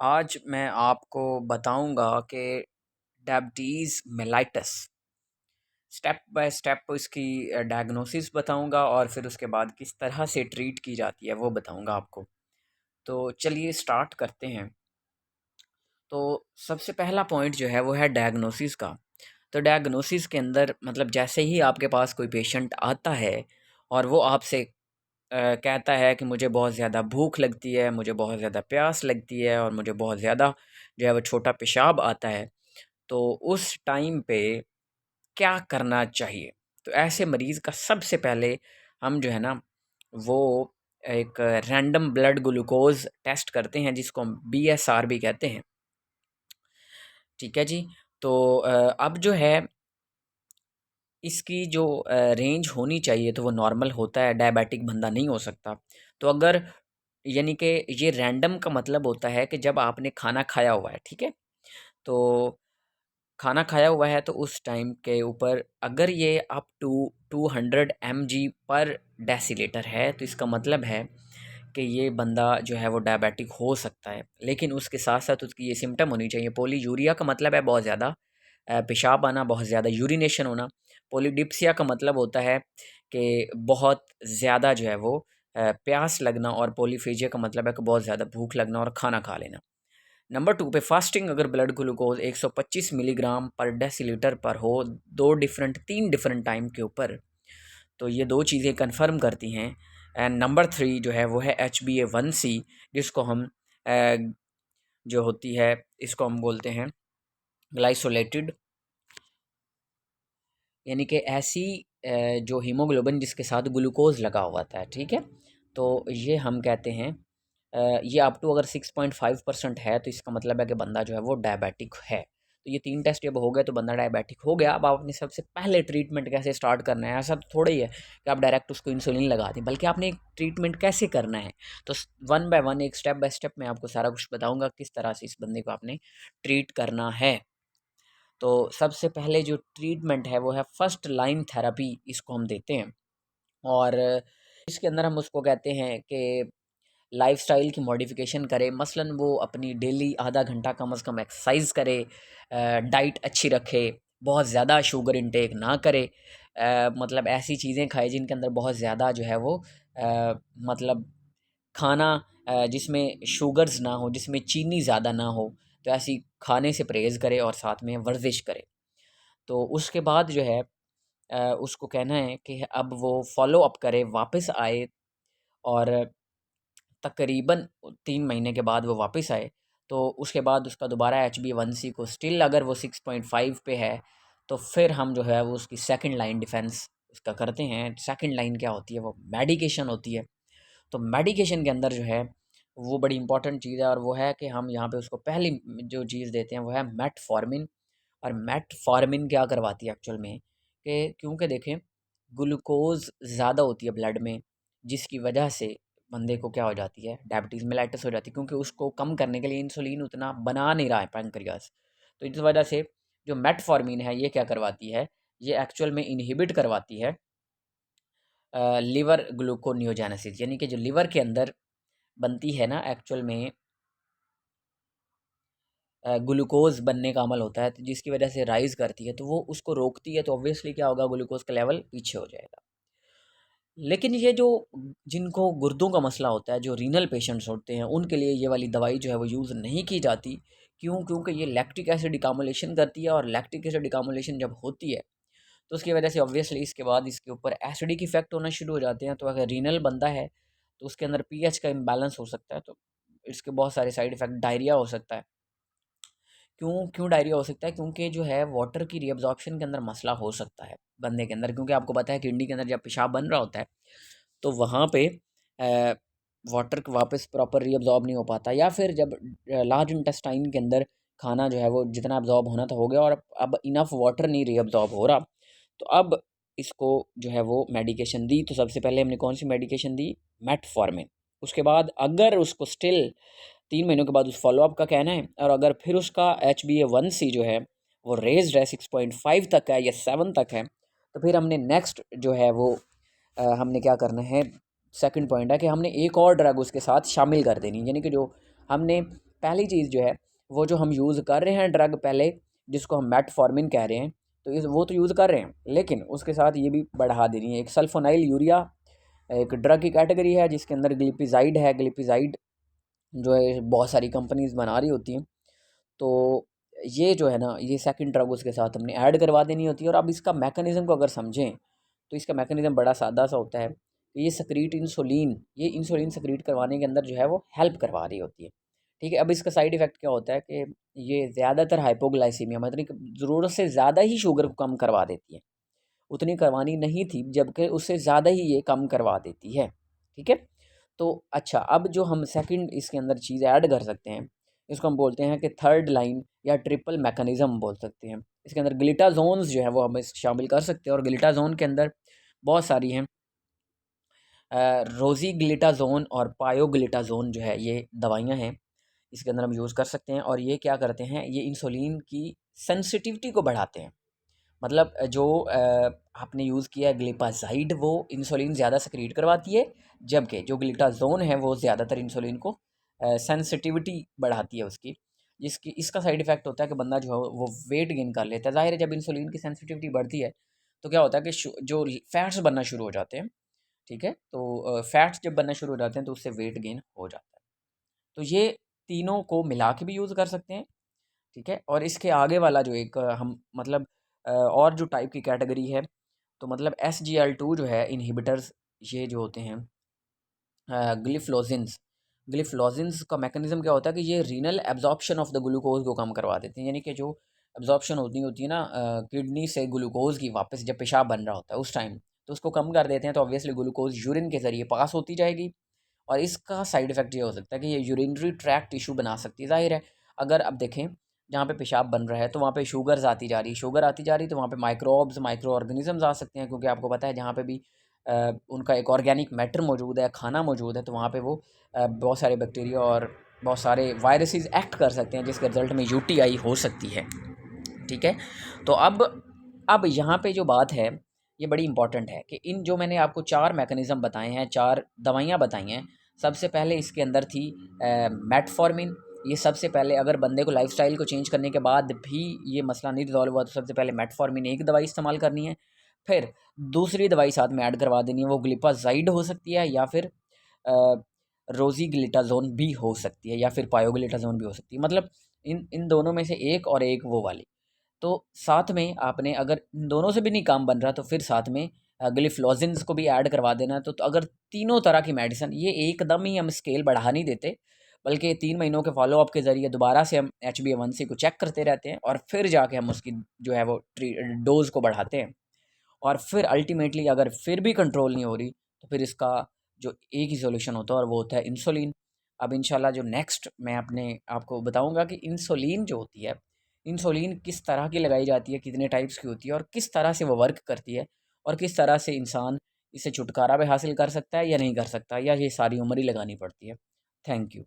आज मैं आपको बताऊंगा कि diabetes mellitus step by step इसकी डायग्नोसिस बताऊंगा और फिर उसके बाद किस तरह से ट्रीट की जाती है वो बताऊंगा आपको। तो चलिए स्टार्ट करते हैं। तो सबसे पहला पॉइंट जो है वो है डायग्नोसिस का। तो डायग्नोसिस के अंदर मतलब जैसे ही आपके पास कोई पेशेंट आता है और वो आपसे कहता है कि मुझे बहुत ज़्यादा भूख लगती है, मुझे बहुत ज़्यादा प्यास लगती है और मुझे बहुत ज़्यादा जो है वो छोटा पेशाब आता है, तो उस टाइम पे क्या करना चाहिए? तो ऐसे मरीज़ का सबसे पहले हम जो है ना वो एक रैंडम ब्लड ग्लूकोज़ टेस्ट करते हैं जिसको हम बीएसआर भी कहते हैं। ठीक है जी? तो अब जो है इसकी जो रेंज होनी चाहिए तो वो नॉर्मल होता है, डायबिटिक बंदा नहीं हो सकता। तो अगर यानी कि ये रैंडम का मतलब होता है कि जब आपने खाना खाया हुआ है, ठीक है? तो खाना खाया हुआ है तो उस टाइम के ऊपर अगर ये अप टू 200 mg पर डेसीलीटर है तो इसका मतलब है कि ये बंदा जो है वो डायबिटिक हो सकता है। लेकिन उसके साथ साथ उसकी ये सिम्टम होनी चाहिए। पॉलीयूरिया का मतलब है बहुत ज़्यादा पेशाब आना, बहुत ज़्यादा यूरिनेशन होना। पॉलीडिप्सिया का मतलब होता है कि बहुत ज़्यादा जो है वो प्यास लगना, और पॉलीफेजिया का मतलब है कि बहुत ज़्यादा भूख लगना और खाना खा लेना। नंबर 2 पे फास्टिंग अगर ब्लड ग्लूकोज 125 मिलीग्राम पर डेसीलीटर पर हो 3 डिफरेंट टाइम के ऊपर, तो ये 2 चीज़ें कन्फर्म करती हैं। एंड नंबर 3 जो है वो है HbA1c, जिसको हम जो होती है इसको हम बोलते हैं ग्लाइसोलेटेड, यानी कि ऐसी जो हीमोग्लोबिन जिसके साथ ग्लूकोज़ लगा हुआ था, ठीक है? तो ये हम कहते हैं ये अप टू अगर 6.5% है तो इसका मतलब है कि बंदा जो है वो डायबिटिक है। तो ये 3 टेस्ट जब हो गए तो बंदा डायबिटिक हो गया। अब आपने सबसे पहले ट्रीटमेंट कैसे स्टार्ट करना है, ऐसा तो थोड़ा ही है कि आप डायरेक्ट उसको इंसुलिन लगा दें, बल्कि आपने एक ट्रीटमेंट कैसे करना है। तो वन बाय वन, एक स्टेप बाय स्टेप मैं आपको सारा कुछ बताऊँगा किस तरह से इस बंदे को आपने ट्रीट करना है। तो सबसे पहले जो ट्रीटमेंट है वो है फर्स्ट लाइन थेरेपी, इसको हम देते हैं। और इसके अंदर हम उसको कहते हैं कि लाइफ़स्टाइल की मॉडिफ़िकेशन करे। मसलन वो अपनी डेली आधा घंटा कम से कम एक्सरसाइज करे, डाइट अच्छी रखे, बहुत ज़्यादा शुगर इनटेक ना करे, मतलब ऐसी चीज़ें खाए जिनके अंदर बहुत ज़्यादा जो है वो मतलब खाना जिसमें शुगर्स ना हो, जिसमें चीनी ज़्यादा ना हो, तो ऐसी खाने से परहेज़ करे और साथ में वर्जिश करे। तो उसके बाद जो है उसको कहना है कि अब वो फ़ॉलो अप करे, वापस आए और तकरीबन 3 महीने के बाद वो वापस आए, तो उसके बाद उसका दोबारा HbA1c को स्टिल अगर वो 6.5 पे है, तो फिर हम जो है वो उसकी सेकंड लाइन डिफेंस उसका करते हैं। सेकंड लाइन क्या होती है? वो मेडिकेशन होती है। तो मेडिकेशन के अंदर जो है वो बड़ी इंपॉर्टेंट चीज़ है, और वो है कि हम यहाँ पे उसको पहली जो चीज़ देते हैं वो है मेटफॉर्मिन। और मेटफॉर्मिन क्या करवाती है एक्चुअल में कि क्योंकि देखें ग्लूकोज ज़्यादा होती है ब्लड में, जिसकी वजह से बंदे को क्या हो जाती है, डायबिटीज़ मेलाइटस हो जाती है, क्योंकि उसको कम करने के लिए इंसुलिन उतना बना नहीं रहा है पैंक्रियास। तो इस वजह से जो मेटफॉर्मिन है ये क्या करवाती है, ये एक्चुअल में इनहिबिट करवाती है लिवर ग्लूकोनियोजेनेसिस, यानी कि जो लिवर के अंदर बनती है ना एक्चुअल में ग्लूकोज़ बनने का अमल होता है, तो जिसकी वजह से राइज़ करती है, तो वो उसको रोकती है, तो ऑब्वियसली क्या होगा, ग्लूकोज़ का लेवल पीछे हो जाएगा। लेकिन ये जो जिनको गुर्दों का मसला होता है, जो रीनल पेशेंट्स होते हैं, उनके लिए ये वाली दवाई जो है वो यूज़ नहीं की जाती। क्यों? क्योंकि ये लैक्टिक एसिड डिकामोलेशन करती है, और लैक्टिक एसिड डिकामोलेशन जब होती है, तो उसकी वजह से ऑब्वियसली इसके बाद इसके ऊपर एसिडिक इफ़ेक्ट होना शुरू हो जाते हैं। तो अगर रीनल बंदा है, तो उसके अंदर पीएच का इम्बैलेंस हो सकता है, तो इसके बहुत सारे साइड इफ़ेक्ट, डायरिया हो सकता है। क्यों क्यों डायरिया हो सकता है? क्योंकि जो है वाटर की रीअब्ज़ॉर्प्शन के अंदर मसला हो सकता है बंदे के अंदर, क्योंकि आपको पता है किडनी के अंदर जब पेशाब बन रहा होता है तो वहाँ पे वाटर वापस प्रॉपर रीअब्ज़ॉर्ब नहीं हो पाता, या फिर जब लार्ज इंटेस्टाइन के अंदर खाना जो है वो जितना अब्ज़ॉर्ब होना था हो गया, और अब इनफ वाटर नहीं रीअब्ज़ॉर्ब हो रहा, तो अब इसको जो है वो मेडिकेशन दी। तो सबसे पहले हमने कौन सी मेडिकेशन दी? मेटफॉर्मिन। उसके बाद अगर उसको स्टिल 3 महीनों के बाद उस फ़ॉलो-अप का कहना है, और अगर फिर उसका HbA1c जो है वो रेज़्ड है, 6.5 तक है या 7 तक है, तो फिर हमने नेक्स्ट जो है वो हमने क्या करना है, सेकंड पॉइंट है कि हमने एक और ड्रग उसके साथ शामिल कर देनी है। यानी कि जो हमने पहली चीज़ जो है वो जो हम यूज़ कर रहे हैं ड्रग पहले, जिसको हम मेटफॉर्मिन कह रहे हैं, तो इस वो तो यूज़ कर रहे हैं, लेकिन उसके साथ ये भी बढ़ा देनी है। एक सल्फोनाइल यूरिया एक ड्रग की कैटेगरी है जिसके अंदर ग्लिपिजाइड है। ग्लिपिजाइड जो है बहुत सारी कंपनीज बना रही होती हैं। तो ये जो है ना, ये सेकंड ड्रग उसके साथ हमने ऐड करवा देनी होती है। और अब इसका मैकेनिज़्म को अगर समझें तो इसका मैकेनिज़्म बड़ा सादा सा होता है कि ये इंसुलिन सक्रीट करवाने के अंदर जो है वो हेल्प करवा रही होती है। ठीक है, अब इसका साइड इफ़ेक्ट क्या होता है कि ये ज़्यादातर हाइपोग्लाइसीमिया, मतलब कि ज़रूरत से ज़्यादा ही शुगर को कम करवा देती है। उतनी करवानी नहीं थी, जबकि उससे ज़्यादा ही ये कम करवा देती है। ठीक है, तो अच्छा, अब जो हम सेकंड इसके अंदर चीज़ ऐड कर सकते हैं, इसको हम बोलते हैं कि थर्ड लाइन या ट्रिपल मैकेनिज़्म बोल सकते हैं। इसके अंदर ग्लिटाजोन्स जो है वो हम इस शामिल कर सकते हैं। और ग्लिटाजोन के अंदर बहुत सारी हैं, रोज़ीग्लिटाज़ोन और पायोग्लिटाज़ोन जो है ये दवाइयाँ हैं, इसके अंदर हम यूज़ कर सकते हैं। और ये क्या करते हैं, ये इंसुलिन की सेंसिटिविटी को बढ़ाते हैं। मतलब जो आपने यूज़ किया है ग्लिपाजाइड, वो इंसुलिन ज़्यादा सेक्रीट करवाती है, जबकि जो ग्लिटाज़ोन है वो ज़्यादातर इंसुलिन को सेंसिटिविटी बढ़ाती है उसकी। जिसकी इसका साइड इफ़ेक्ट होता है कि बंदा जो है वो वेट गेन कर लेता है। ज़ाहिर है जब इंसुलिन की सेंसिटिविटी बढ़ती है तो क्या होता है कि जो फैट्स बनना शुरू हो जाते हैं। ठीक है, तो फैट्स जब बनना शुरू हो जाते हैं तो उससे वेट गेन हो जाता है। तो ये तीनों को मिला के भी यूज़ कर सकते हैं। ठीक है, और इसके आगे वाला जो एक हम मतलब और जो टाइप की कैटेगरी है, तो मतलब SGLT2 जो है इनहिबिटर्स, ये जो होते हैं ग्लिफ्लोजिन्स। ग्लिफ्लोजिन्स का मैकेनिज्म क्या होता है कि ये renal absorption of the glucose को कम करवा देते हैं। यानी कि जो एब्जॉर्प्शन होती है ना किडनी से ग्लूकोज की, वापस जब पेशाब बन रहा होता है उस टाइम, तो उसको कम कर देते हैं। तो ऑब्वियसली ग्लूकोज यूरिन के ज़रिए पास होती जाएगी। और इसका साइड इफ़ेक्ट ये हो सकता है कि ये यूरिनरी ट्रैक्ट इशू बना सकती है। ज़ाहिर है अगर अब देखें जहाँ पे पेशाब बन रहा है तो वहाँ पे शुगर्स आती जा रही है, शुगर आती जा रही है, तो वहाँ पे माइक्रोब्स, माइक्रो ऑर्गेनिजम्स आ सकते हैं। क्योंकि आपको पता है जहाँ पे भी उनका एक ऑर्गेनिक मैटर मौजूद है, खाना मौजूद है, तो वहाँ पे वो बहुत सारे बैक्टीरिया और बहुत सारे वायरसेस एक्ट कर सकते हैं, जिसके रिजल्ट में UTI हो सकती है। ठीक है, तो अब यहाँ पे जो बात है ये बड़ी इंपॉर्टेंट है कि इन जो मैंने आपको 4 मैकेनिज़्म बताए हैं, 4 दवाइयाँ बताई हैं, सबसे पहले इसके अंदर थी मेटफॉर्मिन। ये सबसे पहले अगर बंदे को लाइफ़स्टाइल को चेंज करने के बाद भी ये मसला नहीं रिज़ॉल्व हुआ तो सबसे पहले मेटफॉर्मिन एक दवाई इस्तेमाल करनी है। फिर दूसरी दवाई साथ में ऐड करवा देनी है, वो ग्लिपाजाइड हो सकती है या फिर रोज़ीग्लिटाज़ोन भी हो सकती है या फिर पायोग्लिटाज़ोन भी हो सकती है। मतलब इन इन दोनों में से एक और एक वो वाली। तो साथ में आपने अगर इन दोनों से भी नहीं काम बन रहा तो फिर साथ में ग्लिफ्लोजिन्स को भी ऐड करवा देना। तो अगर तीनों तरह की मेडिसिन, ये एकदम ही हम स्केल बढ़ा नहीं देते, बल्कि 3 महीनों के फॉलोअप के ज़रिए दोबारा से हम HbA1c को चेक करते रहते हैं और फिर जाके हम उसकी जो है वो डोज़ को बढ़ाते हैं। और फिर अल्टीमेटली अगर फिर भी कंट्रोल नहीं हो रही तो फिर इसका जो एक ही सॉल्यूशन होता है और वो होता है इंसुलिन। अब इंशाल्लाह जो नेक्स्ट मैं अपने आपको बताऊंगा कि इंसुलिन जो होती है, इंसुलिन किस तरह की लगाई जाती है, कितने टाइप्स की होती है और किस तरह से वो वर्क करती है, और किस तरह से इंसान इससे छुटकारा भी हासिल कर सकता है या नहीं कर सकता, या ये सारी उम्र ही लगानी पड़ती है। Thank you.